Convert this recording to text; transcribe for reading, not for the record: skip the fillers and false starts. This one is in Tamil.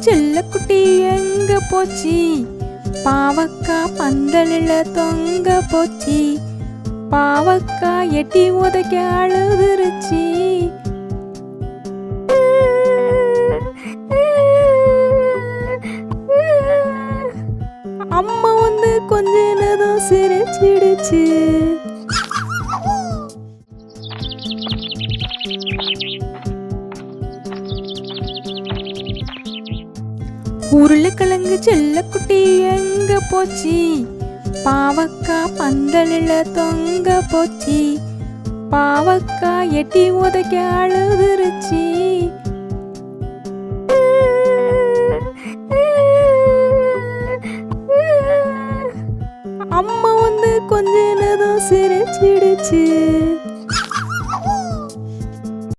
செல்லக்குட்டி எங்க போச்சு? பாவக்கா பந்தலில தொங்க போச்சு. பாவக்கா எட்டி உதைக்க அழுதுருச்சு. அம்மா வந்து கொஞ்ச நேரம் சிரிச்சிடுச்சு. உருளைக்கிழங்கு செல்லக்குட்டி எங்க போச்சு? பாவக்கா பந்தலில தொங்க போச்சு. பாவக்கா எட்டி உதைக்க அழுதுருச்சு. அம்மா வந்து கொஞ்ச நேரம் சிரிச்சிடுச்சு.